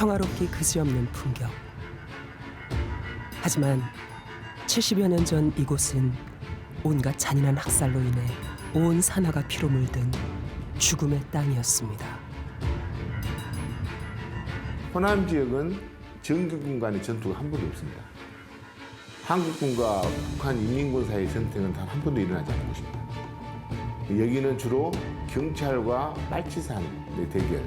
평화롭기 그지없는 풍경. 하지만 70여 년 전 이곳은 온갖 잔인한 학살로 인해 온 산하가 피로 물든 죽음의 땅이었습니다. 호남 지역은 정규군 간의 전투가 한 번도 없습니다. 한국군과 북한 인민군 사이의 전쟁은 단 한 번도 일어나지 않은 곳입니다. 여기는 주로 경찰과 빨치산의 대결,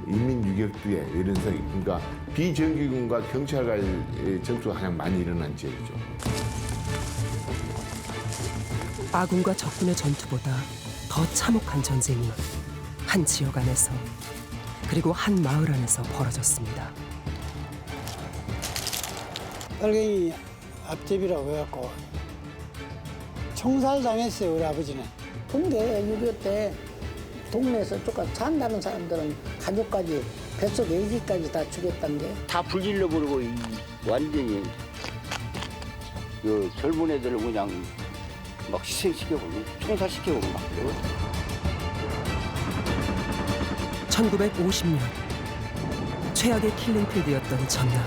인민유격투의 이런 성, 그러니까 비정규군과 경찰과의 전투가 가장 많이 일어난 지역이죠. 아군과 적군의 전투보다 더 참혹한 전쟁이 한 지역 안에서 그리고 한 마을 안에서 벌어졌습니다. 빨갱이 앞집이라고 해갖고 총살당했어요, 우리 아버지는. 근데 6.25 때 동네에서 쫓아 산다는 사람들은 가족까지 뱃속 애기까지 다 죽였단 게. 다 불질러 버리고 완전히 그 젊은 애들을 그냥 막 희생시켜버리고 총살시켜버리고 막 그래요. 1950년 최악의 킬링필드였던 전남.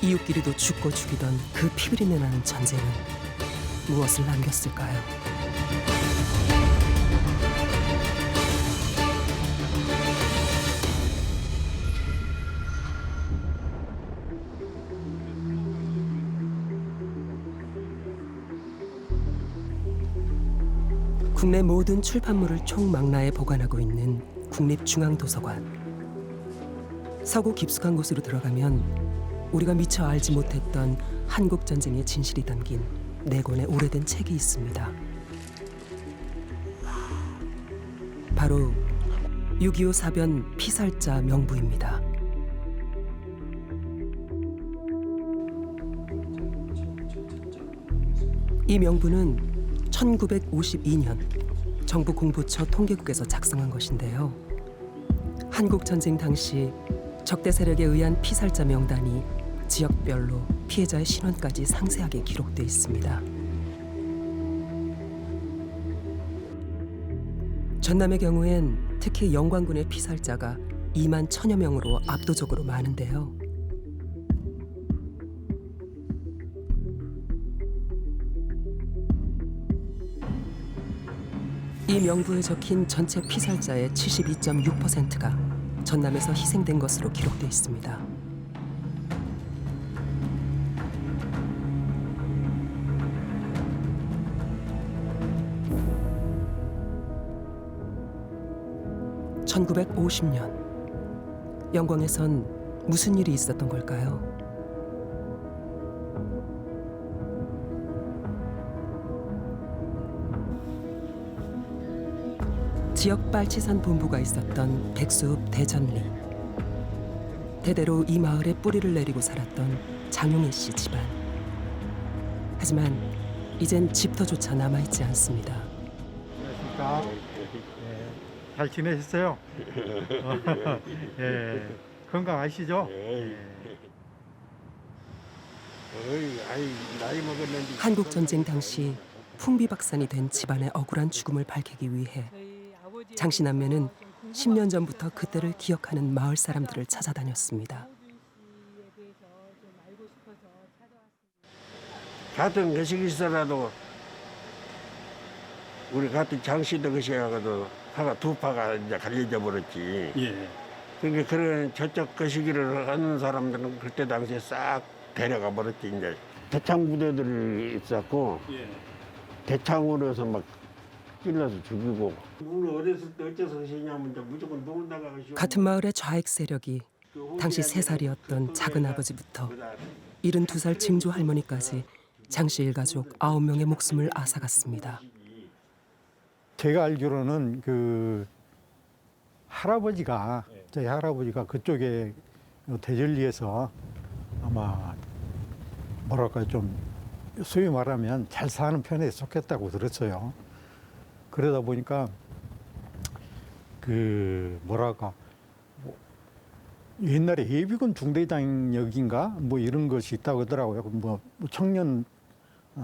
이웃끼리도 죽고 죽이던 그 피비린내 나는 전쟁은 무엇을 남겼을까요? 국내 모든 출판물을 총망라에 보관하고 있는 국립중앙도서관. 서구 깊숙한 곳으로 들어가면 우리가 미처 알지 못했던 한국 전쟁의 진실이 담긴 4권의 오래된 책이 있습니다. 바로 6.25 사변 피살자 명부입니다. 이 명부는 1952년 정부 공보처 통계국에서 작성한 것인데요. 한국 전쟁 당시 적대 세력에 의한 피살자 명단이 지역별로 피해자의 신원까지 상세하게 기록돼 있습니다. 전남의 경우엔 특히 영광군의 피살자가 2만 1,000여 명으로 압도적으로 많은데요. 이 명부에 적힌 전체 피살자의 72.6%가 전남에서 희생된 것으로 기록돼 있습니다. (1950년) 영광에선 무슨 일이 있었던 걸까요? 지역 빨치산 본부가 있었던 백수읍 대전리. 대대로 이 마을에 뿌리를 내리고 살았던 장용애 씨 집안. 하지만 이젠 집터조차 남아있지 않습니다. 안녕하십니까. 잘 지내셨어요? 예. 건강하시죠? 한국 전쟁 당시 풍비박산이 된 집안의 억울한 죽음을 밝히기 위해 장씨남매는 10년 전부터 그때를 기억하는 마을 사람들을 찾아다녔습니다. 같은 것이 있어라도 우리 같은 장씨도 것이라도 파가 두 파가 이제 갈려져 버렸지. 예. 그러니까 그런 저쪽 거시기를 하는 사람들은 그때 당시에 싹 데려가 버렸지. 이제 대창 부대들이 있었고 대창으로 해서 막 찔러서 죽이고. 우리 어렸을 때 어째서 그러냐면 이제 무조건 노는다가 같은 마을의 좌익 세력이 당시 3살이었던 작은아버지부터 72살 증조 할머니까지 장씨 일가족 9명의 목숨을 앗아갔습니다. 제가 알기로는 그 할아버지가 저희 할아버지가 그쪽에 대전리에서 아마 뭐랄까 좀 소위 말하면 잘 사는 편에 속했다고 들었어요. 그러다 보니까 그 뭐랄까 옛날에 예비군 중대장역인가 뭐 이런 것이 있다고 하더라고요. 뭐 청년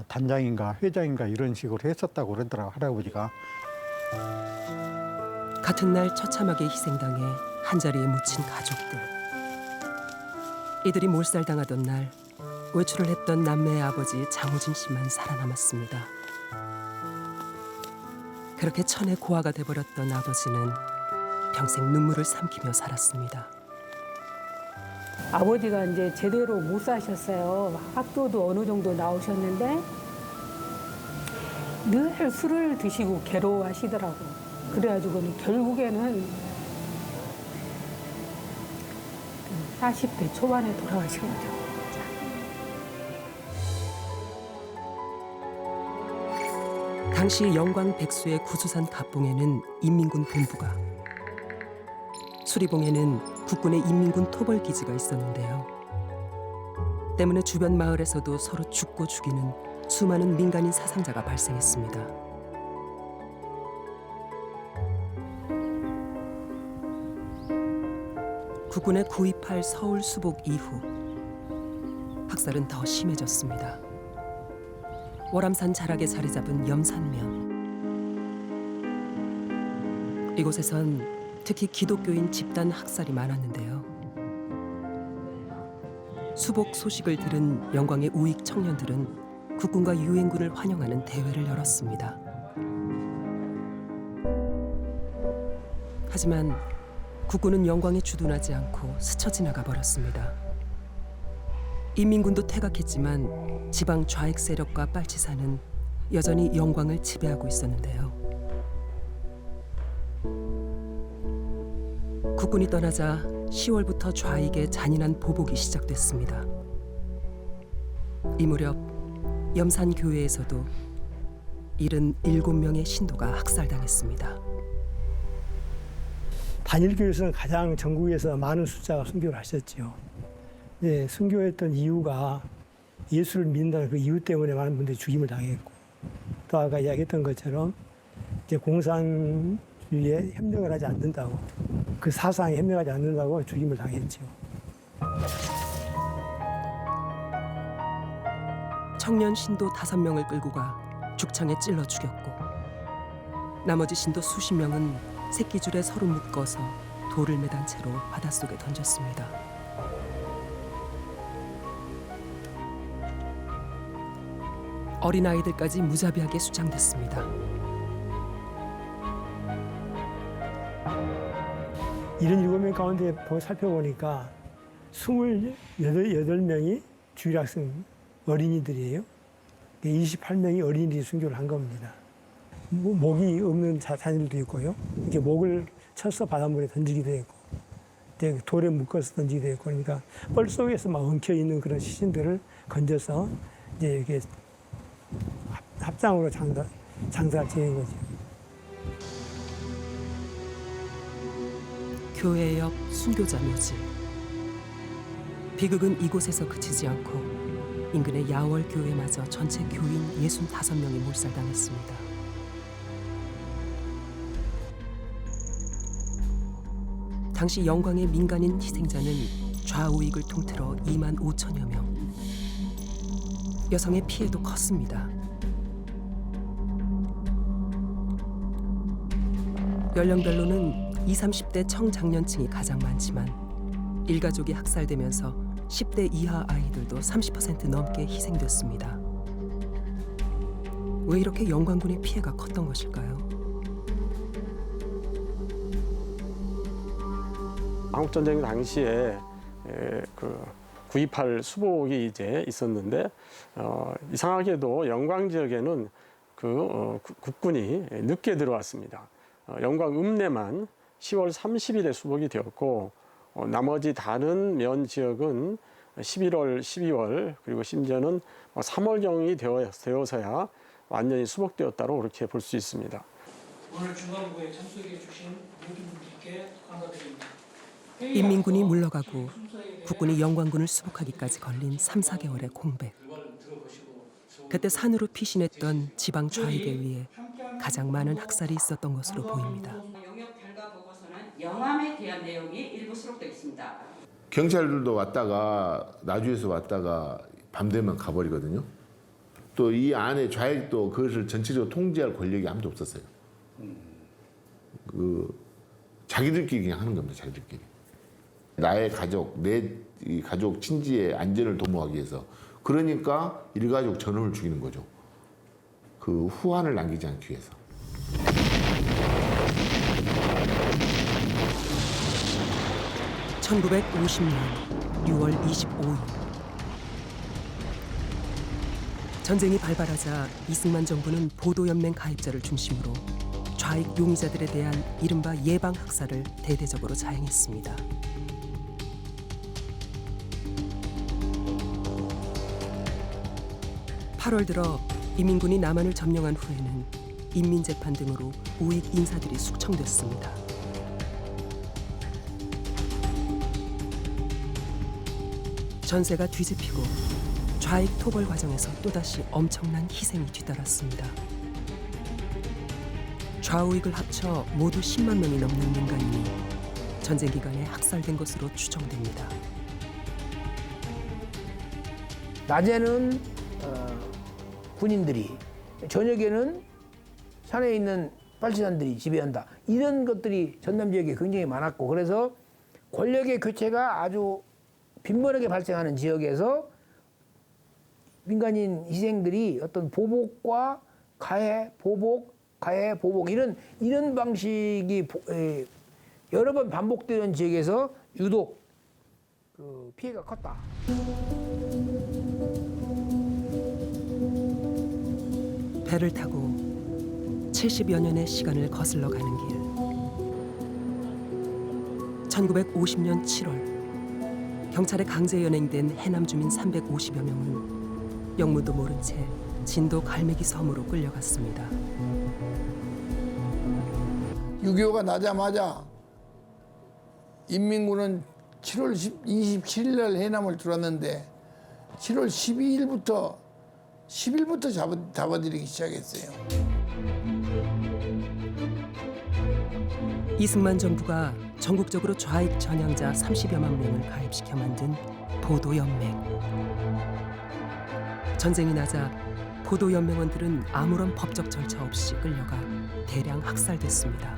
단장인가 회장인가 이런 식으로 했었다고 그러더라고요, 할아버지가. 같은 날 처참하게 희생당해 한자리에 묻힌 가족들. 이들이 몰살당하던 날 외출을 했던 남매의 아버지 장우진 씨만 살아남았습니다. 그렇게 천의 고아가 돼버렸던 아버지는 평생 눈물을 삼키며 살았습니다. 아버지가 이제 제대로 못 사셨어요. 학교도 어느 정도 나오셨는데 늘 술을 드시고 괴로워하시더라고. 그래가지고는 결국에는 40대 초반에 돌아가신 거죠. 당시 영광 백수의 구수산 갑봉에는 인민군 본부가, 수리봉에는 국군의 인민군 토벌 기지가 있었는데요. 때문에 주변 마을에서도 서로 죽고 죽이는 수많은 민간인 사상자가 발생했습니다. 국군의 9.28 서울 수복 이후 학살은 더 심해졌습니다. 월암산 자락에 자리 잡은 염산면. 이곳에선 특히 기독교인 집단 학살이 많았는데요. 수복 소식을 들은 영광의 우익 청년들은 국군과 유엔군을 환영하는 대회를 열었습니다. 하지만 국군은 영광에 주둔하지 않고 스쳐 지나가 버렸습니다. 인민군도 퇴각했지만 지방 좌익 세력과 빨치산은 여전히 영광을 지배하고 있었는데요. 국군이 떠나자 10월부터 좌익의 잔인한 보복이 시작됐습니다. 이 무렵 염산교회에서도 77명의 신도가 학살당했습니다. 단일교회에서는 가장 전국에서 많은 숫자가 순교를 하셨죠. 네, 순교했던 이유가 예수를 믿는다는 그 이유 때문에 많은 분들이 죽임을 당했고, 또 아까 이야기했던 것처럼 이제 공산주의에 협력을 하지 않는다고, 그 사상에 협력하지 않는다고 죽임을 당했죠. 청년 신도 5명을 끌고 가 죽창에 찔러 죽였고, 나머지 신도 수십 명은 새끼줄에 서로 묶어서 돌을 매단 채로 바닷속에 던졌습니다. 어린아이들까지 무자비하게 수장됐습니다. 이런 7명 가운데 살펴보니까 28명이 주일학생 어린이들이에요. 28명이 어린이들이 순교를 한 겁니다. 목이 없는 자녀들도 있고요. 이렇게 목을 쳐서 바닷물에 던지기도 했고, 돌에 묶어서 던지기도 했고, 그러니까 뻘 속에서 막 엉켜 있는 그런 시신들을 건져서 이제 이렇게 합장으로 장사를 지낸 거죠. 교회 옆 순교자 묘지. 비극은 이곳에서 그치지 않고 인근의 야월 교회마저 전체 교인 65명이 몰살당했습니다. 당시 영광의 민간인 희생자는 좌우익을 통틀어 2만 5천여 명. 여성의 피해도 컸습니다. 연령별로는 20, 30대 청장년층이 가장 많지만 일가족이 학살되면서 10대 이하 아이들도 30% 넘게 희생됐습니다. 왜 이렇게 영광군의 피해가 컸던 것일까요? 한국전쟁 당시에 그 9.28 수복이 이제 있었는데 이상하게도 영광 지역에는 국군이 늦게 들어왔습니다. 영광 읍내만 10월 30일에 수복이 되었고 나머지 다른 면 지역은 11월, 12월 그리고 심지어는 3월경이 되어서야 완전히 수복되었다고 그렇게 볼 수 있습니다. 오늘 중앙부에 참석해 주신 모든 분들께 감사드립니다. 인민군이 물러가고 국군이 영광군을 수복하기까지 걸린 3, 4개월의 공백. 그때 산으로 피신했던 지방 좌익에 의해 가장 많은 학살이 있었던 것으로 보입니다. 영역 결과 보고서는 영암에 대한 내용이 일부 수록되어 있습니다. 경찰들도 왔다가 나주에서 왔다가 밤 되면 가버리거든요. 또 이 안에 좌익도 그것을 전체적으로 통제할 권력이 아무도 없었어요. 자기들끼리 그냥 하는 겁니다. 자기들끼리. 나의 가족, 이 가족 친지의 안전을 도모하기 위해서. 그러니까 일가족 전원을 죽이는 거죠. 그 후환을 남기지 않기 위해서. (1950년 6월 25일) 전쟁이 발발하자 이승만 정부는 보도연맹 가입자를 중심으로 좌익 용의자들에 대한 이른바 예방 학살을 대대적으로 자행했습니다. (8월) 들어 인민군이 남한을 점령한 후에는 인민재판 등으로 우익 인사들이 숙청됐습니다. 전세가 뒤집히고 좌익 토벌 과정에서 또다시 엄청난 희생이 뒤따랐습니다. 좌우익을 합쳐 모두 10만 명이 넘는 민간인이 전쟁 기간에 학살된 것으로 추정됩니다. 낮에는 군인들이, 저녁에는 산에 있는 빨치산들이 지배한다. 이런 것들이 전남 지역에 굉장히 많았고, 그래서 권력의 교체가 아주 빈번하게 발생하는 지역에서 민간인 희생들이 어떤 보복과 가해, 보복, 가해, 보복 이런 방식이 여러 번 반복되는 지역에서 유독 그 피해가 컸다. 배를 타고 70여 년의 시간을 거슬러 가는 길. 1950년 7월 경찰에 강제 연행된 해남 주민 350여 명은 영문도 모른 채 진도 갈매기 섬으로 끌려갔습니다. 6.25가 나자마자 인민군은 7월 27일 날 해남을 들어왔는데 7월 10일부터 잡아들이기 시작했어요. 이승만 정부가 전국적으로 좌익 전향자 30여만 명을 가입시켜 만든 보도연맹. 전쟁이 나자 보도연맹원들은 아무런 법적 절차 없이 끌려가 대량 학살됐습니다.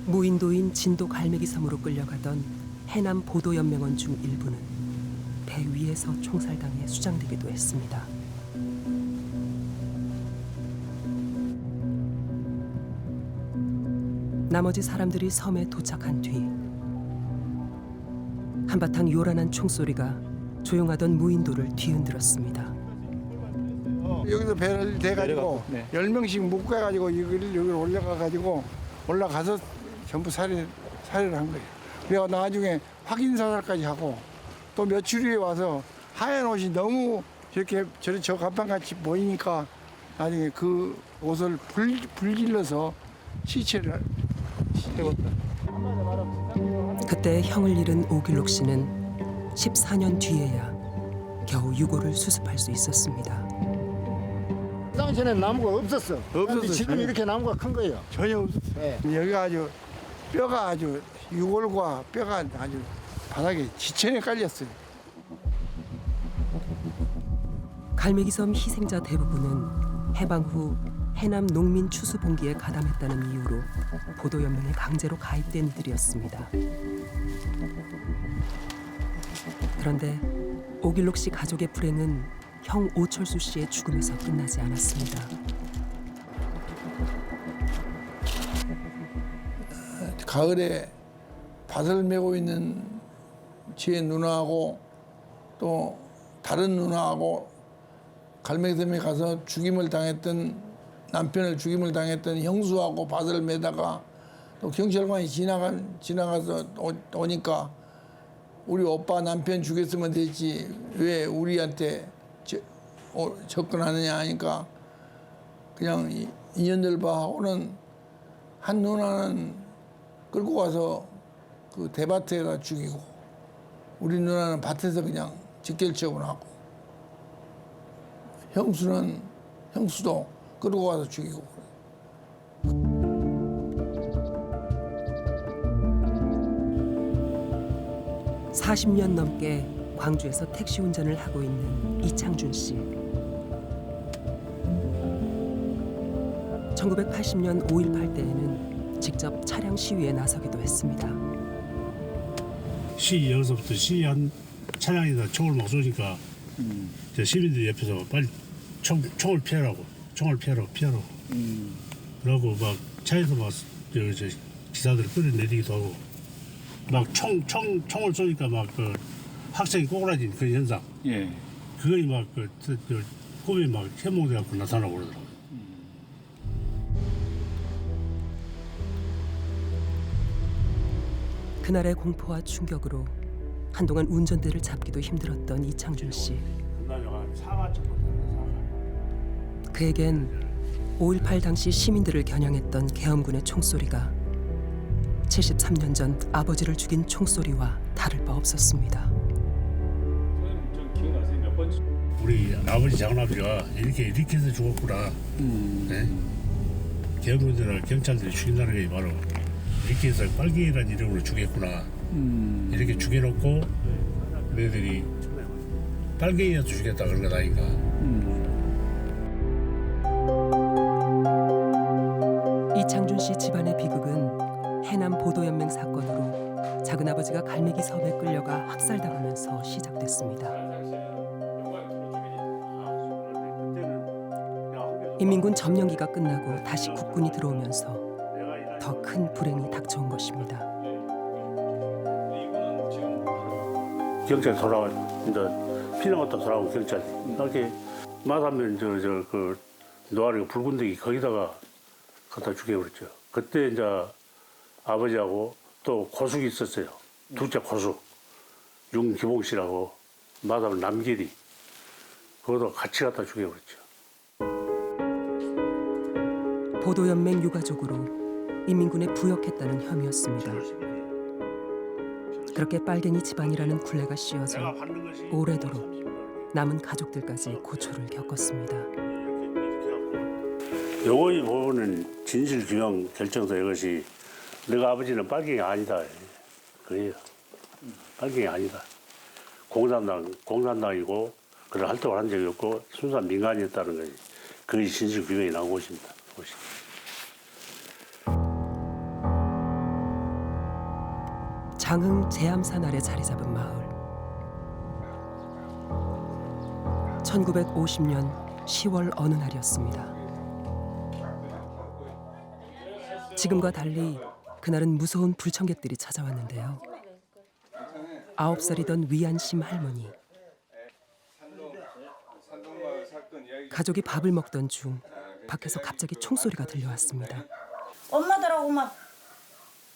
무인도인 진도 갈매기섬으로 끌려가던 해남 보도연맹원 중 일부는 배 위에서 총살당해 수장되기도 했습니다. 나머지 사람들이 섬에 도착한 뒤 한바탕 요란한 총소리가 조용하던 무인도를 뒤흔들었습니다. 여기서 배를 대가지고 10명씩 묶어가지고 여기 올라가가지고 올라가서 전부 살해를 한 거예요. 그래서 나중에 확인 사살까지 하고 또 며칠 후에 와서 하얀 옷이 너무 이렇게 저 간판같이 보이니까 나중에 그 옷을 불질러서 시체를 세웠다. 그때 형을 잃은 오길록 씨는 14년 뒤에야 겨우 유고를 수습할 수 있었습니다. 그 당시에는 나무가 없었어. 지금 이렇게 나무가 큰 거예요. 전혀 없었어요. 네. 여기가 아주 뼈가 아주 유골과 뼈가 아주 바닥에 지천에 깔렸어요. 갈매기섬 희생자 대부분은 해방 후 해남 농민 추수봉기에 가담했다는 이유로 보도연맹에 강제로 가입된 이들이었습니다. 그런데 오길록 씨 가족의 불행은 형 오철수 씨의 죽음에서 끝나지 않았습니다. 가을에 밭을 메고 있는 제 누나하고 또 다른 누나하고 갈매기섬에 가서 남편을 죽임을 당했던 형수하고 밭을 메다가 또 경찰관이 지나가서 오니까 우리 오빠 남편 죽였으면 되지 왜 우리한테 접근하느냐 하니까 그냥 인연들 봐 하고는 한 누나는 끌고 가서 그 대밭에다 죽이고 우리 누나는 밭에서 그냥 직결적으로 하고 형수도 끌고 가서 죽이고. 40년 넘게 광주에서 택시 운전을 하고 있는 이창준 씨. 1980년 5.18 때에는 직접 차량 시위에 나서기도 했습니다. 시 여기서부터 시위한 차량에다 총을 막 쏘니까 저 시민들 옆에서 빨리 총을 피하라고 그러고 막 차에서 막 저 기사들을 끌어내리기도 하고 막 총을 쏘니까 막 그 학생이 꼬꾸라진 그 현상 그거이 막 그 꿈에 막 현몽돼 갖고 나타나고 그러더라고요. 그날의 공포와 충격으로 한동안 운전대를 잡기도 힘들었던 이창준 씨. 그에겐 5.18 당시 시민들을 겨냥했던 계엄군의 총소리가 73년 전 아버지를 죽인 총소리와 다를 바 없었습니다. 우리 아버지 장남이가 이렇게 해서 죽었구나. 네? 계엄군이나 경찰들이 죽인다는 게 바로 이렇게 해서 빨갱이라는 이름으로 죽였구나. 이렇게 죽여놓고 너희들이 빨갱이라서 죽였다 그런 것 아닌가. 이창준 씨 집안의 비극은 해남 보도연맹 사건으로 작은아버지가 갈매기 섬에 끌려가 학살당하면서 시작됐습니다. 인민군 점령기가 끝나고 다시 국군이 들어오면서 더 큰 불행이 닥쳐온 것입니다. 경찰 돌아와 이제 피나갔다 돌아오고 경찰 이렇게 마담면 그 노아리가 붉은데기 거기다가 갖다 죽여버렸죠. 그때 이제 아버지하고 또 고숙이 있었어요. 둘째 고숙 윤기봉 씨라고 마담 남길이 그것도 같이 갖다 죽여버렸죠. 보도연맹 유가족으로 인민군에 부역했다는 혐의였습니다. 그렇게 빨갱이 집안이라는 굴레가 씌워져 오래도록 남은 가족들까지 고초를 겪었습니다. 요거이 보면은 진실규명 결정서 이것이 너가 아버지는 빨갱이 아니다. 그래요. 빨갱이 아니다. 공산당이고 그런 활동을 한 적이 없고 순수한 민간이었다는 것이 그의 진실규명이 나온 것입니다. 장흥 제암산 아래 자리 잡은 마을. 1950년 10월 어느 날이었습니다. 지금과 달리 그날은 무서운 불청객들이 찾아왔는데요. 9살이던 위안심 할머니. 가족이 밥을 먹던 중 밖에서 갑자기 총소리가 들려왔습니다. 엄마들하고 막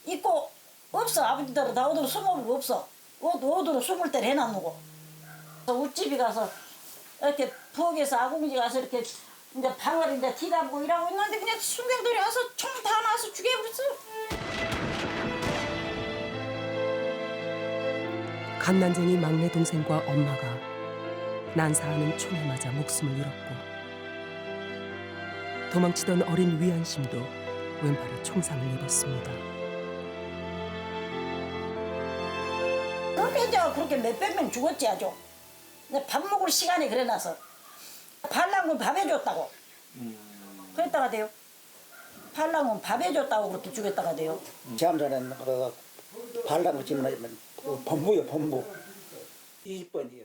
있고 없어. 아버지들은 다 어디로 숨어보고 없어. 어디로 숨을 때를 해놨노고. 우집이 가서 이렇게 부엌에서 아궁지 가서 이렇게 이제 방을 이제 뒤담고 일하고 있는데 그냥 순경들이 와서 총 다 놔서 죽여버렸어. 갓난쟁이 막내 동생과 엄마가 난사하는 총에 맞아 목숨을 잃었고 도망치던 어린 위안심도 왼팔에 총상을 입었습니다. 그렇게 그렇게 몇백 명 죽었지 아주. 근데 밥 먹을 시간이 그래놔서 반란군 밥 해줬다고. 그랬다가 돼요. 반란군 밥 해줬다고 그렇게 죽였다가 돼요. 제암산에는 반란군 집은 본부요 본부. 20번이요.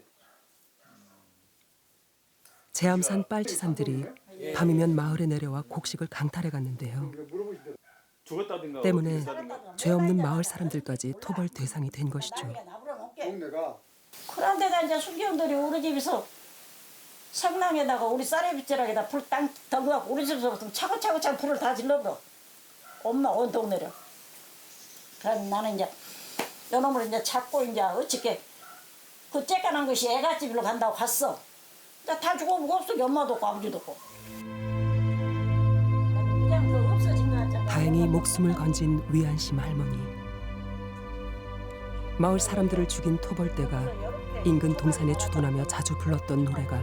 제암산 빨치산들이 밤이면 마을에 내려와 곡식을 강탈해 갔는데요. 때문에 죄 없는 마을 사람들까지 토벌 대상이 된 것이죠. 그런데다 이제 순경들이 우리 집에서 상랑에다가 우리 쌀에빗자락에다 불 땅 덩어갖고 우리 집에서부터 차고차고 불을 다 질러버려. 엄마 온 동네를. 그래서 나는 이제 요놈을 이제 찾고 이제 어떻게 그 쬐깐한 것이 애가집으로 간다고 갔어. 다 죽어보고 없어. 엄마도 없고 아버지도 없고. 그냥 그 없어진 거 같잖아. 다행히 목숨을 건진 위안심 할머니. 마을 사람들을 죽인 토벌대가 인근 동산에 주둔하며 자주 불렀던 노래가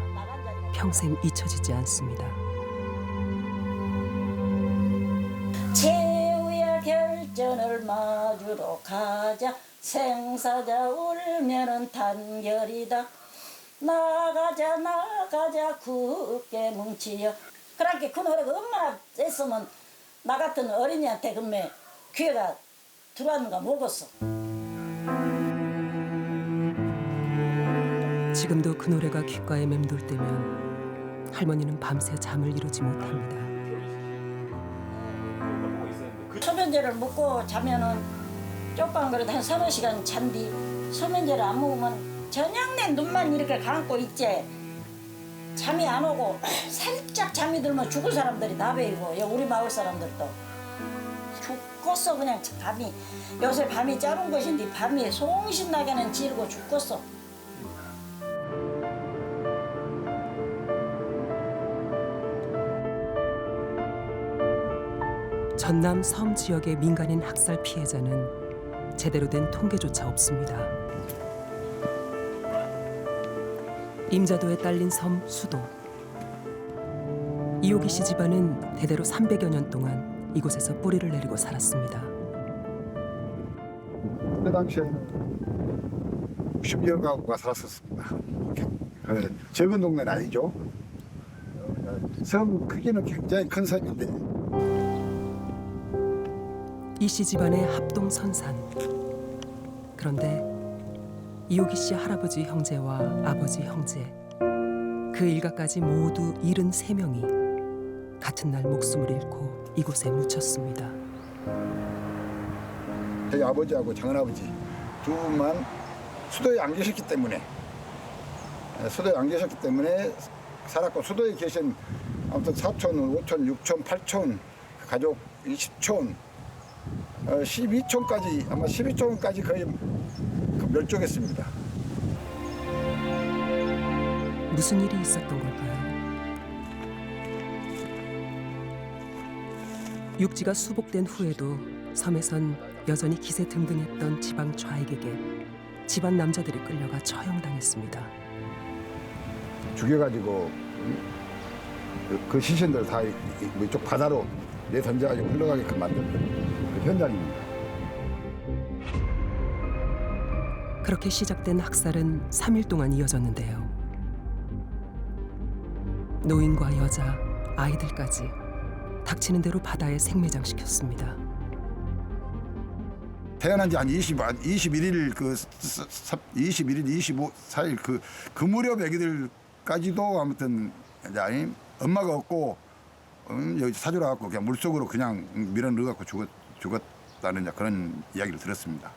평생 잊혀지지 않습니다. 최후의 결전을 마주러 가자. 생사자 울면은 단결이다. 나가자 굳게 뭉치여. 그렇게 그 노래가 얼마나 했으면 나 같은 어린이한테 그러면 기회가 들어왔는가 모르겠어. 지금도 그 노래가 귓가에 맴돌 때면 할머니는 밤새 잠을 이루지 못합니다. 소면제를 먹고 자면은 쪽방 그래도 한 3-4시간 잔뒤 소면제를 안 먹으면 저녁 내 눈만 이렇게 감고 있지 잠이 안 오고 살짝 잠이 들면 죽을 사람들이 다 베이고 우리 마을 사람들도 죽겠어. 그냥 밤이 요새 밤이 짧은 것인데 밤이 송신나게는 지르고 죽겠어. 전남 섬 지역의 민간인 학살 피해자는 제대로 된 통계조차 없습니다. 임자도에 딸린 섬 수도. 이호기 씨 집안은 대대로 300여 년 동안 이곳에서 뿌리를 내리고 살았습니다. 그 당시에 60여 가구가 살았었습니다. 적은 동네는 아니죠. 섬 크기는 굉장히 큰 섬인데 이 씨 집안의 합동선산. 그런데 이호기 씨 할아버지 형제와 아버지 형제 그 일가까지 모두 73명이 같은 날 목숨을 잃고 이곳에 묻혔습니다. 저희 아버지하고 작은아버지 두 분만 수도에 안 계셨기 때문에 살았고 수도에 계신 아무튼 4촌, 5촌, 6촌, 8촌 가족 20촌 12촌까지 아마 12촌까지 거의 멸종했습니다. 무슨 일이 있었던 걸까요? 육지가 수복된 후에도 섬에선 여전히 기세등등했던 지방 좌익에게 집안 남자들이 끌려가 처형당했습니다. 죽여가지고 그 시신들 다 이쪽 바다로 내던져가지고 흘러가게끔 만든 그 현장입니다. 그렇게 시작된 학살은 3일 동안 이어졌는데요. 노인과 여자, 아이들까지 닥치는 대로 바다에 생매장시켰습니다. 태어난 지 한 21일, 24일 그 무렵 애기들까지도 아무튼 엄마가 없고 여기 사주라 갖고 그냥 물속으로 그냥 밀어 넣어 갖고 죽었다는 그런 이야기를 들었습니다.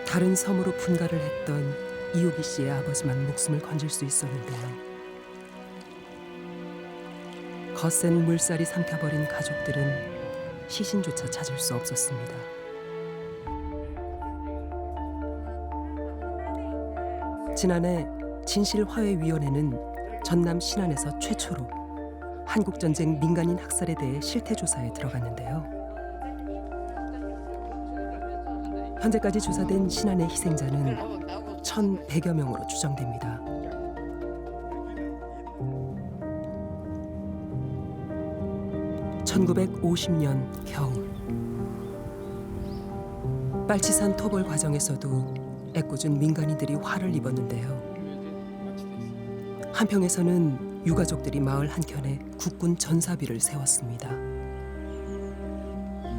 다른 섬으로 분가를 했던 이호기 씨의 아버지만 목숨을 건질 수 있었는데요. 거센 물살이 삼켜버린 가족들은 시신조차 찾을 수 없었습니다. 지난해 진실화해위원회는 전남 신안에서 최초로 한국전쟁 민간인 학살에 대해 실태조사에 들어갔는데요. 현재까지 조사된 신안의 희생자는 1,100여 명으로 추정됩니다. (1950년) 겨울 빨치산 토벌 과정에서도 애꿎은 민간인들이 화를 입었는데요. 한평에서는 유가족들이 마을 한켠에 국군 전사비를 세웠습니다.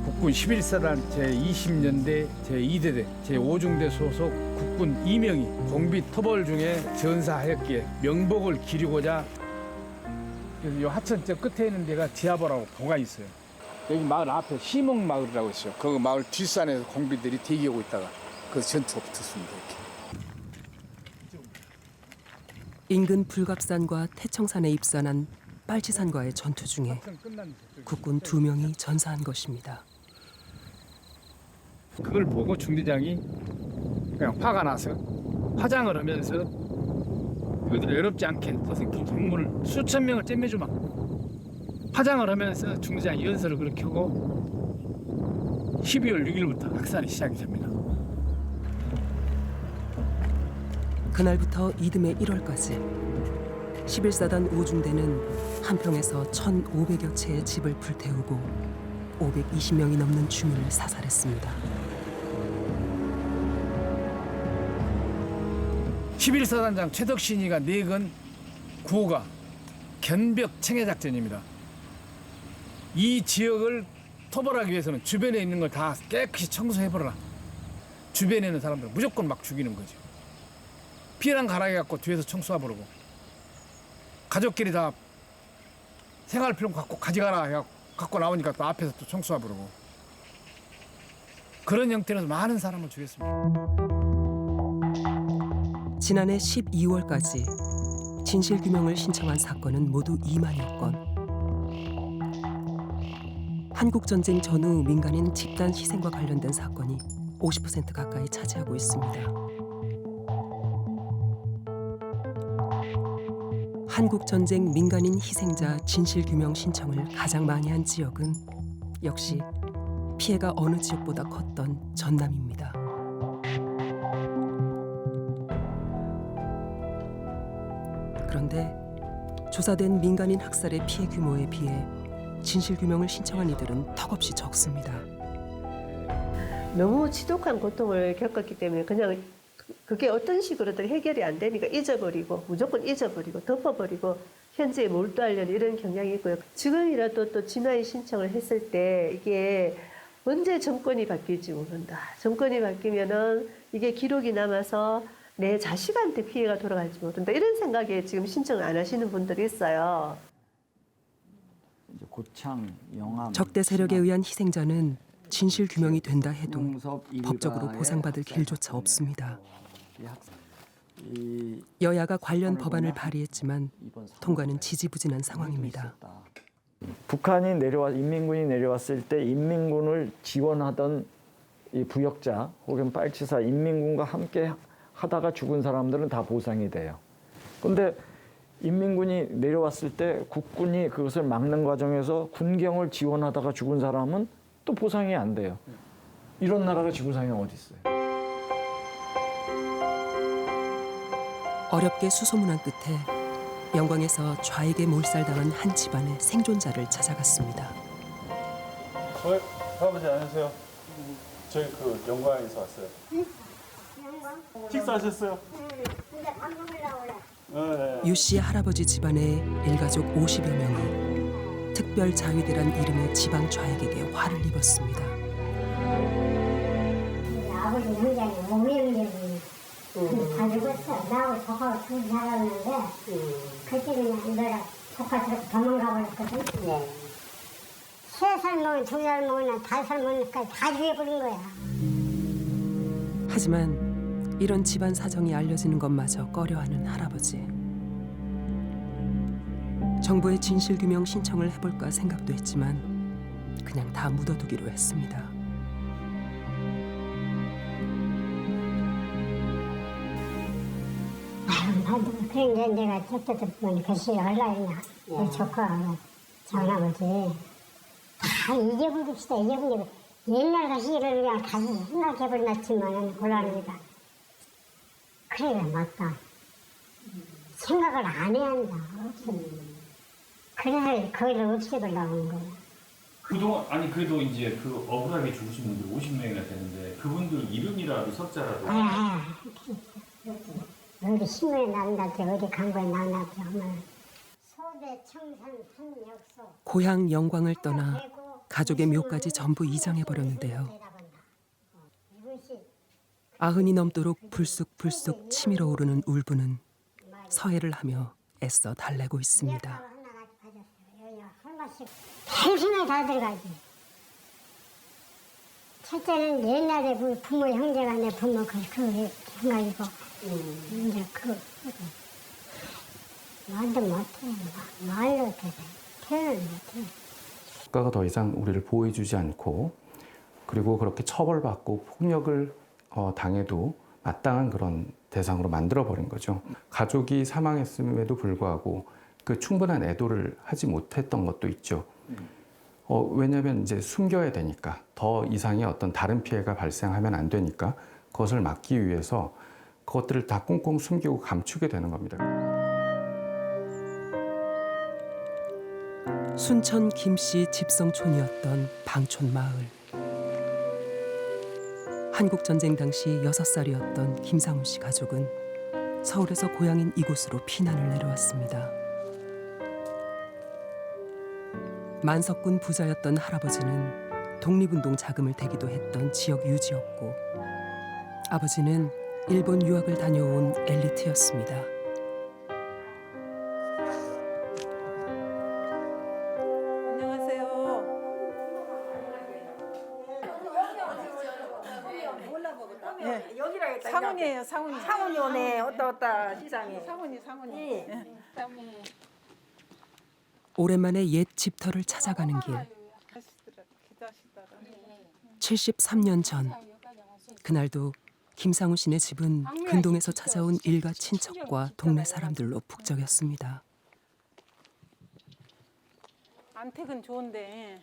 국군 11사단 제20년대 제2대대 제5중대 소속 국군 2명이 공비 토벌 중에 전사하였기에 명복을 기리고자 그래서 이 하천 저 끝에 있는 데가 지하보라고 보가 있어요. 여기 마을 앞에 시목마을이라고 있어요. 그 마을 뒷산에서 공비들이 대기하고 있다가 그 전투가 붙었습니다. 이렇게. 인근 불갑산과 태청산에 입산한 빨치산과의 전투 중에 국군 2명이 전사한 것입니다. 그걸 보고 중대장이 그냥 화가 나서 화장을 하면서 이것들 외롭지 않게 동물을 수천 명을 째매주마 화장을 하면서 중대장이 연설을 그렇게 하고 12월 6일부터 학살이 시작이 됩니다. 그날부터 이듬해 1월까지 11사단 5중대는 한평에서 1,500여 채의 집을 불태우고 520명이 넘는 주민을 사살했습니다. 11사단장 최덕신이가 내건 구호가 견벽 청해 작전입니다. 이 지역을 토벌하기 위해서는 주변에 있는 걸 다 깨끗이 청소해버려라. 주변에 있는 사람들 무조건 막 죽이는 거죠. 피해난 가락에 갖고 뒤에서 청소해버리고 가족끼리 다 생활필요금 갖고 가져가라 해갖고 갖고 나오니까 또 앞에서 또 청소해버리고 그런 형태로 많은 사람을 죽였습니다. 지난해 12월까지 진실규명을 신청한 사건은 모두 2만여 건. 한국전쟁 전후 민간인 집단 희생과 관련된 사건이 50% 가까이 차지하고 있습니다. 한국전쟁 민간인 희생자 진실규명 신청을 가장 많이 한 지역은 역시 피해가 어느 지역보다 컸던 전남입니다. 그런데 조사된 민간인 학살의 피해 규모에 비해 진실규명을 신청한 이들은 턱없이 적습니다. 너무 지독한 고통을 겪었기 때문에 그냥 그게 어떤 식으로든 해결이 안 되니까 잊어버리고 무조건 잊어버리고 덮어버리고 현재에 몰두하려는 이런 경향이 있고요. 지금이라도 또 진화의 신청을 했을 때 이게 언제 정권이 바뀔지 모른다. 정권이 바뀌면은 이게 기록이 남아서 내 자식한테 피해가 돌아갈지 모른다. 이런 생각에 지금 신청을 안 하시는 분들이 있어요. 고창, 영암, 적대 세력에 의한 희생자는 진실 규명이 된다 해도 법적으로 보상받을 길조차 없습니다. 여야가 관련 법안을 발의했지만 통과는 지지부진한 상황입니다. 북한이 인민군이 내려왔을 때 인민군을 지원하던 이 부역자 혹은 빨치사 인민군과 함께 하다가 죽은 사람들은 다 보상이 돼요. 그런데 인민군이 내려왔을 때 국군이 그것을 막는 과정에서 군경을 지원하다가 죽은 사람은 또 보상이 안 돼요. 이런 나라가 지구상에 어디 있어요? 어렵게 수소문한 끝에 영광에서 좌익에 몰살당한 한 집안의 생존자를 찾아갔습니다. 할아버지 안녕하세요. 저희 그 영광에서 왔어요. 식사하셨어요? 근데 밥 먹으려고 그래. 유 씨 할아버지 집안의 일가족 50여 명이 특별 자위대란 이름의 지방 좌익에게 화를 입었습니다. 아버지 현장에 5명이 다 죽었어. 나하고 조카가 둘이 살았는데 그때 그냥 내가 조카 들어서 도망가 버렸거든. 3살 먹은 2살 먹은 5살 먹은까지 다 죽여버린 거야. 하지만 이런 집안 사정이 알려지는 것마저 꺼려하는 할아버지. 정부의 진실규명 신청을 해볼까 생각도 했지만 그냥 다 묻어두기로 했습니다. 그런데 내가 저때도 보니 글쎄 얼라이나 우리 조카가 장아버지 다 잊어버립시다. 잊어버리고 옛날 다시 일을 그냥 다시 생각해버렸지만 곤란합니다. 그래 맞다. 생각을 안 해야 한다. 그래서 거기를 없애버리려고 하는 거야. 그동안 아니 그래도 이제 그 억울하게 죽으신 분들 50명이나 되는데 그분들 이름이라도 석자라도 어디 신문에 나온다지 어디 광고에 나온다지 하면 소대 청산 산역소 고향 영광을 떠나 가족의 묘까지 전부 이장해버렸는데요. 90이 넘도록 불쑥불쑥 치밀어 오르는 울분은 서해를 하며 애써 달래고 있습니다. 평생을 다 들어가지. 첫째는 옛날에 부모 형제가 내 부모 그 생각이고 이제 말도 못해. 말로 표현을 못해. 국가가 더 이상 우리를 보호해주지 않고 그리고 그렇게 처벌받고 폭력을 당해도 마땅한 그런 대상으로 만들어버린 거죠. 가족이 사망했음에도 불구하고 그 충분한 애도를 하지 못했던 것도 있죠. 왜냐하면 이제 숨겨야 되니까 더 이상의 어떤 다른 피해가 발생하면 안 되니까 그것을 막기 위해서 그것들을 다 꽁꽁 숨기고 감추게 되는 겁니다. 순천 김씨 집성촌이었던 방촌 마을. 한국전쟁 당시 6살이었던 김상훈 씨 가족은 서울에서 고향인 이곳으로 피난을 내려왔습니다. 만석군 부자였던 할아버지는 독립운동 자금을 대기도 했던 지역 유지였고 아버지는 일본 유학을 다녀온 엘리트였습니다. 상훈이에요, 상훈이. 상훈이 오네. 왔다 시장에. 상훈이. 오랜만에 옛 집터를 찾아가는 길. 73년 전 그날도 김상훈 씨네 집은 근동에서 찾아온 일가 친척과 동네 사람들로 북적였습니다. 안택은 좋은데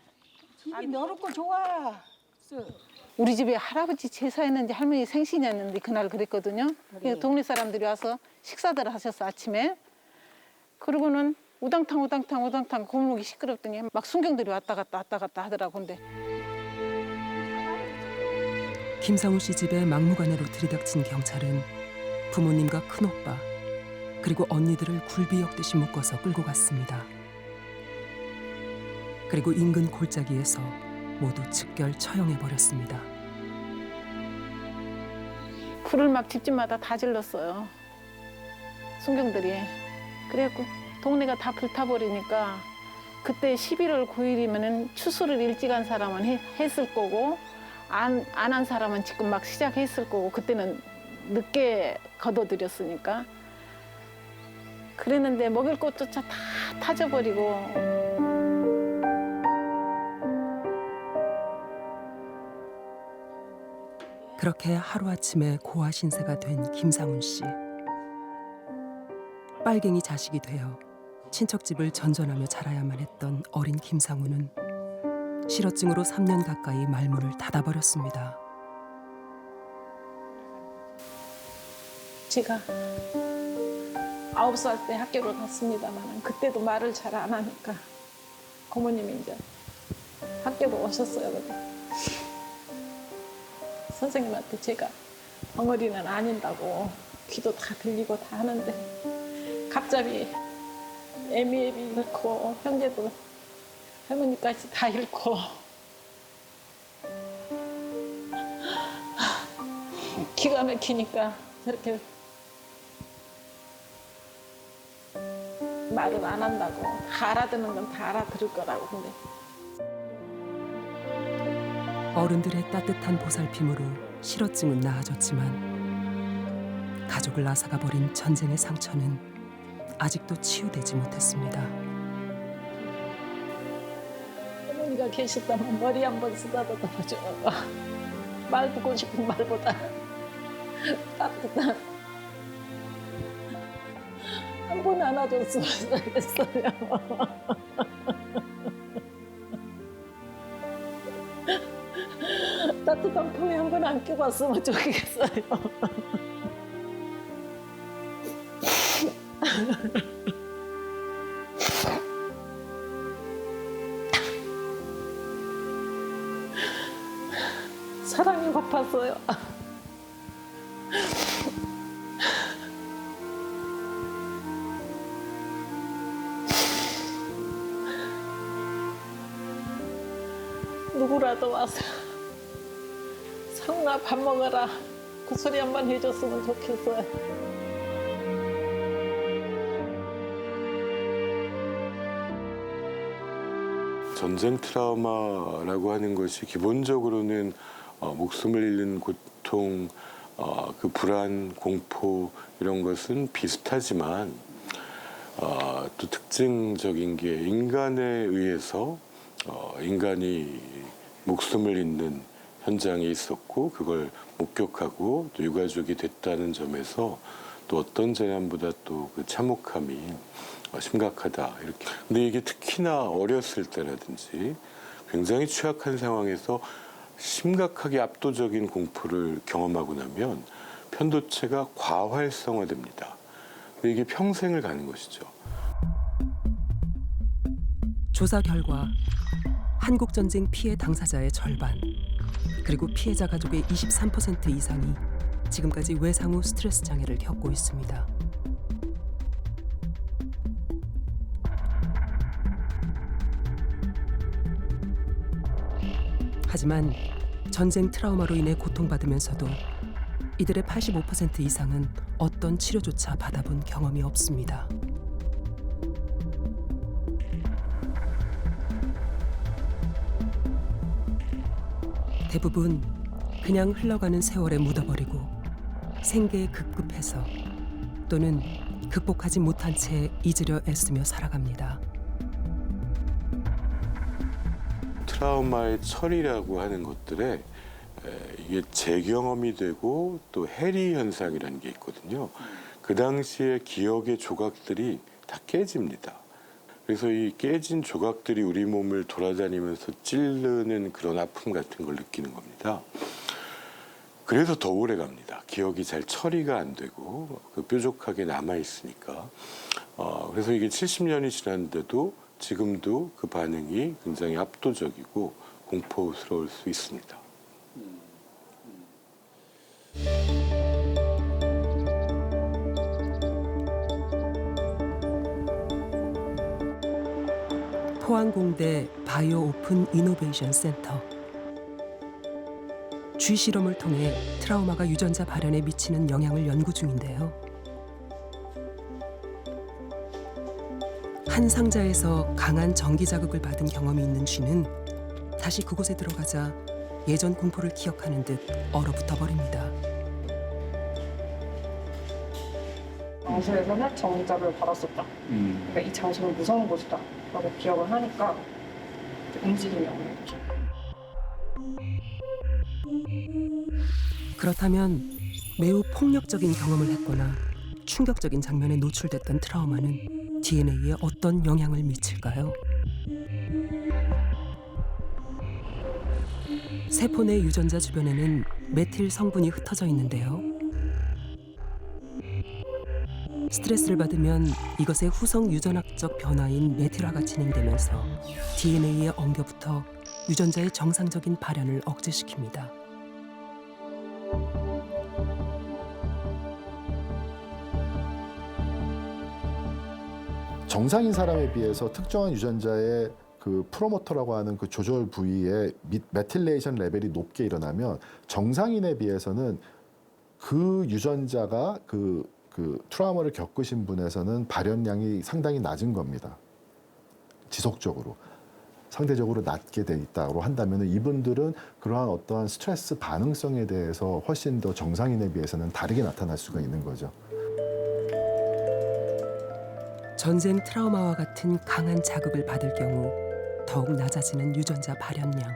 집이 넓고 좋아. 우리 집에 할아버지 제사했는지 할머니 생신이었는데 그날 그랬거든요. 그래서 동네 사람들이 와서 식사들 하셨어 아침에. 그러고는 우당탕 골목이 시끄럽더니 막 순경들이 왔다 갔다 하더라고. 근데 김상훈 씨 집에 막무가내로 들이닥친 경찰은 부모님과 큰오빠 그리고 언니들을 굴비 엮듯이 묶어서 끌고 갔습니다. 그리고 인근 골짜기에서 모두 즉결 처형해버렸습니다. 불을 막 집집마다 다 질렀어요. 순경들이. 그래갖고 동네가 다 불타버리니까 그때 11월 9일이면 추수를 일찍 한 사람은 했을 거고 안 한 사람은 지금 막 시작했을 거고 그때는 늦게 거둬들였으니까 그랬는데 먹을 것조차 다 타져버리고 그렇게 하루아침에 고아 신세가 된 김상훈 씨. 빨갱이 자식이 되어 친척집을 전전하며 자라야만 했던 어린 김상훈은 실어증으로 3년 가까이 말문을 닫아버렸습니다. 제가 9살 때 학교를 갔습니다만 그때도 말을 잘 안 하니까 고모님이 이제 학교도 오셨어요. 그때. 선생님한테 제가 벙어리는 아닌다고 귀도 다 들리고 다 하는데 갑자기 애미 잃고 형제도 할머니까지 다 잃고 기가 막히니까 저렇게 말을 안 한다고 다 알아듣는 건 다 알아들을 거라고. 근데 어른들의 따뜻한 보살핌으로 실어증은 나아졌지만 가족을 앗아가 버린 전쟁의 상처는 아직도 치유되지 못했습니다. 어머니가 계셨다면 머리 한번 쓰다듬어줘. 말 듣고 싶은 말보다 따뜻한 한 번 안아줬으면 좋겠어요. 따뜻한 품에 한 번 안겨봤으면 좋겠어요. 사랑이 고팠어요. 누구라도 와서 상훈아 밥 먹어라 그 소리 한번 해줬으면 좋겠어요. 전쟁 트라우마라고 하는 것이 기본적으로는 목숨을 잃는 고통, 그 불안, 공포 이런 것은 비슷하지만 또 특징적인 게 인간에 의해서 인간이 목숨을 잃는 현장에 있었고 그걸 목격하고 또 유가족이 됐다는 점에서 또 어떤 재난보다 또 그 참혹함이 심각하다 이렇게. 근데 이게 특히나 어렸을 때라든지 굉장히 취약한 상황에서 심각하게 압도적인 공포를 경험하고 나면 편도체가 과활성화됩니다. 근데 이게 평생을 가는 것이죠. 조사 결과 한국전쟁 피해 당사자의 절반 그리고 피해자 가족의 23% 이상이 지금까지 외상 후 스트레스 장애를 겪고 있습니다. 하지만 전쟁 트라우마로 인해 고통받으면서도 이들의 85% 이상은 어떤 치료조차 받아본 경험이 없습니다. 대부분 그냥 흘러가는 세월에 묻어버리고 생계에 급급해서 또는 극복하지 못한 채 잊으려 애쓰며 살아갑니다. 트라우마의 처리라고 하는 것들에 이게 재경험이 되고 또 해리 현상이라는 게 있거든요. 그 당시에 기억의 조각들이 다 깨집니다. 그래서 이 깨진 조각들이 우리 몸을 돌아다니면서 찌르는 그런 아픔 같은 걸 느끼는 겁니다. 그래서 더 오래 갑니다. 기억이 잘 처리가 안 되고 뾰족하게 남아 있으니까. 그래서 이게 70년이 지났는데도 지금도 그 반응이 굉장히 압도적이고 공포스러울 수 있습니다. 포항공대 바이오 오픈 이노베이션 센터. 쥐 실험을 통해 트라우마가 유전자 발현에 미치는 영향을 연구 중인데요. 한 상자에서 강한 전기 자극을 받은 경험이 있는 쥐는 다시 그곳에 들어가자 예전 공포를 기억하는 듯 얼어붙어 버립니다. 장소에서는 전기자극을 받았었다. 그러니까 이 장소는 무서운 곳이다 라고 기억을 하니까 움직임이 없는 거죠. 그렇다면 매우 폭력적인 경험을 했거나 충격적인 장면에 노출됐던 트라우마는 DNA에 어떤 영향을 미칠까요? 세포 내 유전자 주변에는 메틸 성분이 흩어져 있는데요. 스트레스를 받으면 이것의 후성 유전학적 변화인 메틸화가 진행되면서 DNA에 엉겨붙어 유전자의 정상적인 발현을 억제시킵니다. 정상인 사람에 비해서 특정한 유전자의 그 프로모터라고 하는 그 조절 부위에 메틸레이션 레벨이 높게 일어나면 정상인에 비해서는 그 유전자가 그 트라우마를 겪으신 분에서는 발현량이 상당히 낮은 겁니다. 지속적으로. 상대적으로 낮게 돼 있다고 한다면 이분들은 그러한 어떠한 스트레스 반응성에 대해서 훨씬 더 정상인에 비해서는 다르게 나타날 수가 있는 거죠. 전쟁 트라우마와 같은 강한 자극을 받을 경우 더욱 낮아지는 유전자 발현량.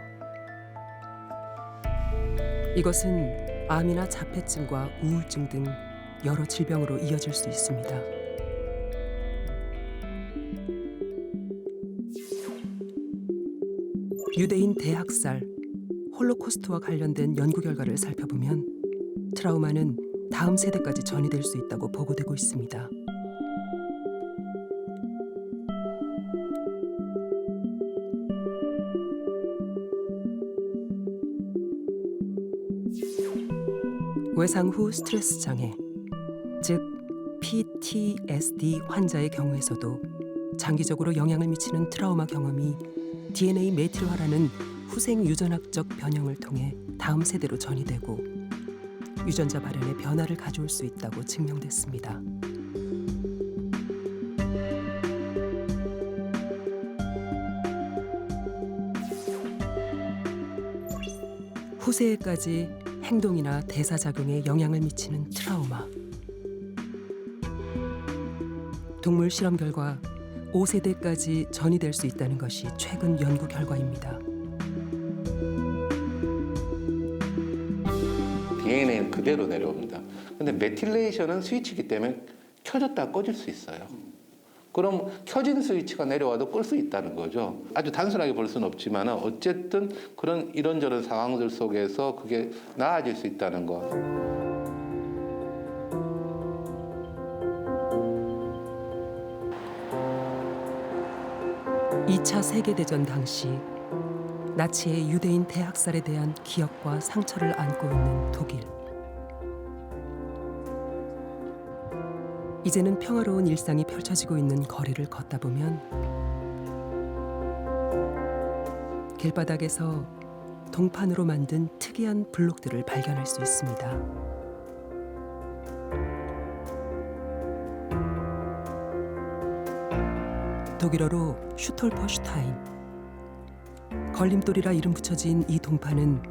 이것은 암이나 자폐증과 우울증 등 여러 질병으로 이어질 수 있습니다. 유대인 대학살, 홀로코스트와 관련된 연구 결과를 살펴보면 트라우마는 다음 세대까지 전이될 수 있다고 보고되고 있습니다. 외상 후 스트레스 장애, 즉 PTSD 환자의 경우에서도 장기적으로 영향을 미치는 트라우마 경험이 DNA 메틸화라는 후생 유전학적 변형을 통해 다음 세대로 전이되고 유전자 발현에 변화를 가져올 수 있다고 증명됐습니다. 후세에까지 행동이나 대사작용에 영향을 미치는 트라우마. 동물 실험 결과 5세대까지 전이될 수 있다는 것이 최근 연구 결과입니다. DNA는 그대로 내려옵니다. 근데 메틸레이션은 스위치이기 때문에 켜졌다 꺼질 수 있어요. 그럼 켜진 스위치가 내려와도 끌 수 있다는 거죠. 아주 단순하게 볼 수는 없지만 어쨌든 그런 이런저런 상황들 속에서 그게 나아질 수 있다는 거. 2차 세계대전 당시 나치의 유대인 대학살에 대한 기억과 상처를 안고 있는 독일. 이제는 평화로운 일상이 펼쳐지고 있는 거리를 걷다 보면 길바닥에서 동판으로 만든 특이한 블록들을 발견할 수 있습니다. 독일어로 슈톨퍼슈타인. 걸림돌이라 이름 붙여진 이 동판은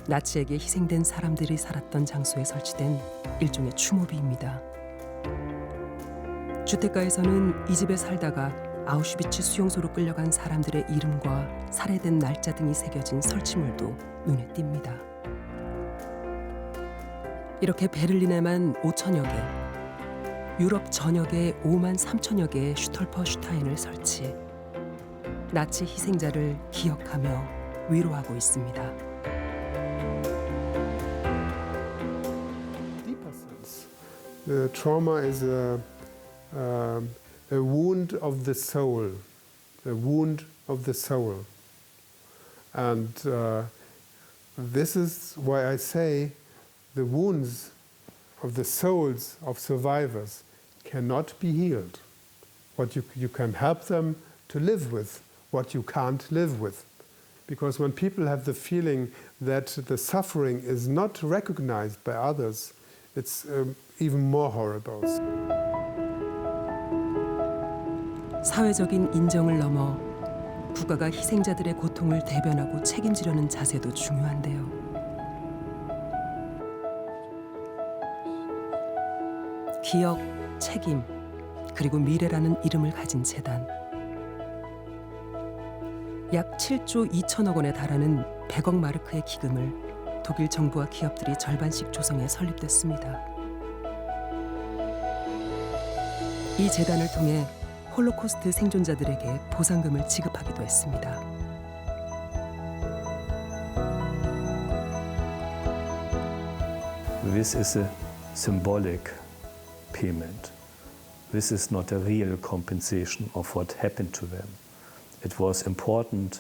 나치에게 희생된 사람들이 살았던 장소에 설치된 일종의 추모비입니다. 주택가에서는 이 집에 살다가 아우슈비츠 수용소로 끌려간 사람들의 이름과 살해된 날짜 등이 새겨진 설치물도 눈에 띕니다. 이렇게 베를린에만 5천여 개, 유럽 전역에 5만 3천여 개의 슈톨퍼슈타인을 설치해 나치 희생자를 기억하며 위로하고 있습니다. The trauma is a wound of the soul, a wound of the soul. And this is why I say the wounds of the souls of survivors cannot be healed. What you can help them to live with, what you can't live with. Because when people have the feeling that the suffering is not recognized by others, it's even more horrible. 사회적인 인정을 넘어 국가가 희생자들의 고통을 대변하고 책임지려는 자세도 중요한데요. 기억, 책임, 그리고 미래라는 이름을 가진 재단. 약 7조 2천억 원에 달하는 100억 마르크의 기금을 독일 정부와 기업들이 절반씩 조성해 설립됐습니다. 이 재단을 통해 홀로코스트 생존자들에게 보상금을 지급하기도 했습니다. This is a symbolic payment. This is not a real compensation of what happened to them. It was important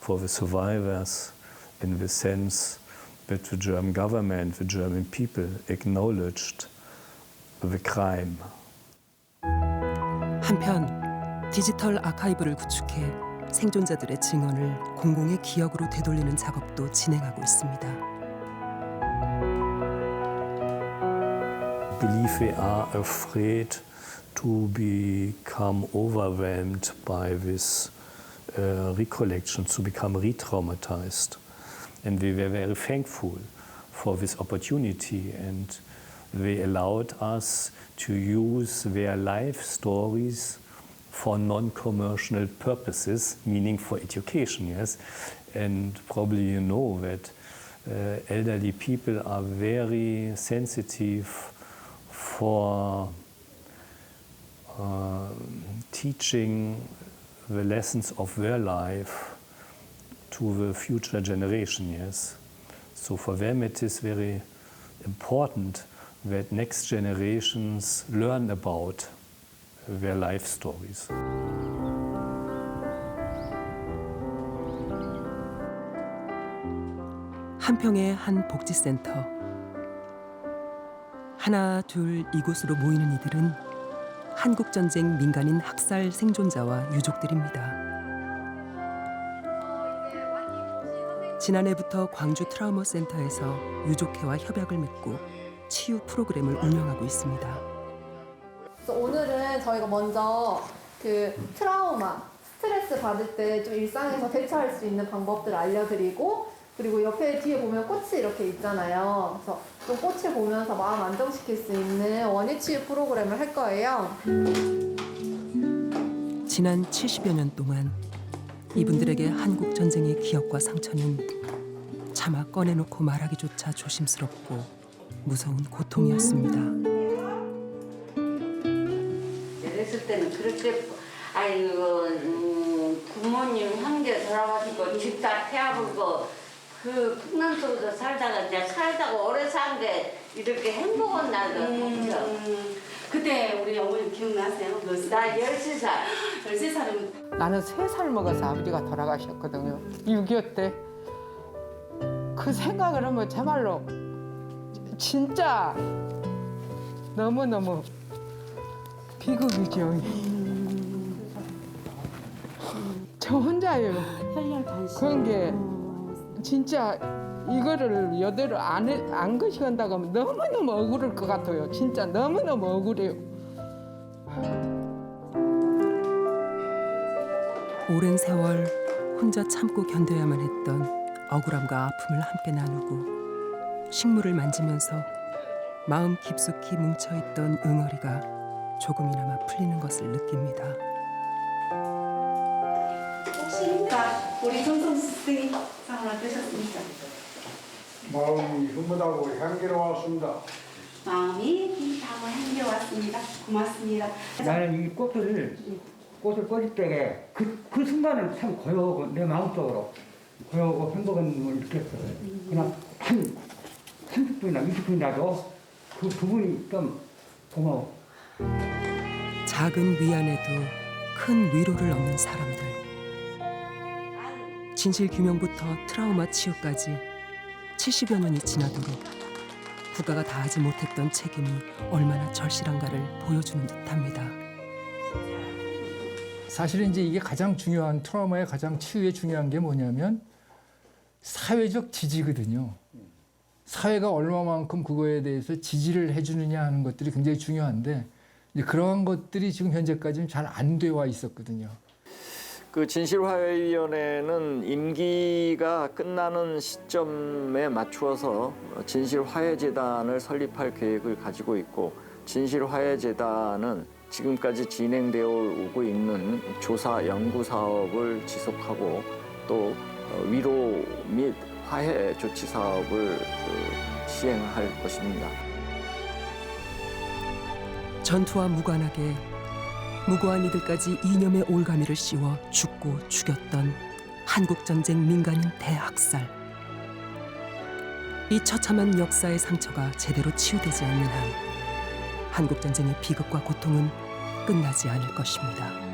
for the survivors in the sense that the German government, the German people acknowledged the crime. 한편 디지털 아카이브를 구축해 생존자들의 증언을 공공의 기억으로 되돌리는 작업도 진행하고 있습니다. I believe they are afraid to become overwhelmed by this recollections, to become re-traumatized. And we were very thankful for this opportunity, and they allowed us to use their life stories for non-commercial purposes, meaning for education, yes. And probably you know that elderly people are very sensitive for teaching the lessons of their life to the future generation, yes. So for them it is very important that next generations learn about their life stories. 한평의 한 복지센터. 하나 둘 이곳으로 모이는 이들은 한국전쟁 민간인 학살 생존자와 유족들입니다. 지난해부터 광주 트라우마 센터에서 유족회와 협약을 맺고 치유 프로그램을 운영하고 있습니다. 그래서 오늘은 저희가 먼저 그 트라우마, 스트레스 받을 때 좀 일상에서 대처할 수 있는 방법들을 알려드리고, 그리고 옆에 뒤에 보면 꽃이 이렇게 있잖아요. 그래서 좀 꽃을 보면서 마음 안정시킬 수 있는 원예치유 프로그램을 할 거예요. 지난 70여 년 동안 이분들에게 한국 전쟁의 기억과 상처는 차마 꺼내놓고 말하기조차 조심스럽고 무서운 고통이었습니다. 어렸을 때는 그렇게 아이고 부모님 형제 돌아가시고 집 다 태워버리고 그 풍랑 속에서 살다가 이제 살다가 오래 산 게 이렇게 행복한 날도 없죠. 그때 우리 어머니 기억나세요? 나 13살. 13살이면 나는 3살 먹어서 아버지가 돌아가셨거든요. 6.25 때. 그 생각을 하면 정말로 진짜 너무너무 비극이죠. 저 혼자예요. 그런 게 진짜 이거를 여대로 안 거시간다고 하면 너무너무 억울할 것 같아요. 진짜 너무너무 억울해요. 오랜 세월 혼자 참고 견뎌야만 했던 억울함과 아픔을 함께 나누고 식물을 만지면서 마음 깊숙이 뭉쳐있던 응어리가 조금이나마 풀리는 것을 느낍니다. 혹시 우리 정성수 선생님 상을 어떠셨습니까? 마음이 흐뭇하고 향기로웠습니다. 마음이 비타고 향기로웠습니다. 고맙습니다. 나는 이 꽃을 꽂을 때 그 순간은 참 고요하고 내 마음속으로 고요하고 행복한 걸 느꼈어요. 그냥 한 30분이나 20분이라도 그 부분이 좀 고마워. 작은 위안에도 큰 위로를 얻는 사람들. 진실 규명부터 트라우마 치유까지 70여 년이 지나도록 국가가 다하지 못했던 책임이 얼마나 절실한가를 보여주는 듯합니다. 사실은 이제 이게 가장 중요한 트라우마의 가장 치유에 중요한 게 뭐냐면 사회적 지지거든요. 사회가 얼마만큼 그거에 대해서 지지를 해주느냐 하는 것들이 굉장히 중요한데 이제 그러한 것들이 지금 현재까지는 잘 안 되어 있었거든요. 그 진실화해위원회는 임기가 끝나는 시점에 맞추어서 진실화해재단을 설립할 계획을 가지고 있고 진실화해재단은 지금까지 진행되어 오고 있는 조사 연구 사업을 지속하고 또 위로 및 화해 조치 사업을 시행할 것입니다. 전투와 무관하게 무고한 이들까지 이념의 올가미를 씌워 죽고 죽였던 한국전쟁 민간인 대학살. 이 처참한 역사의 상처가 제대로 치유되지 않는 한 한국전쟁의 비극과 고통은 끝나지 않을 것입니다.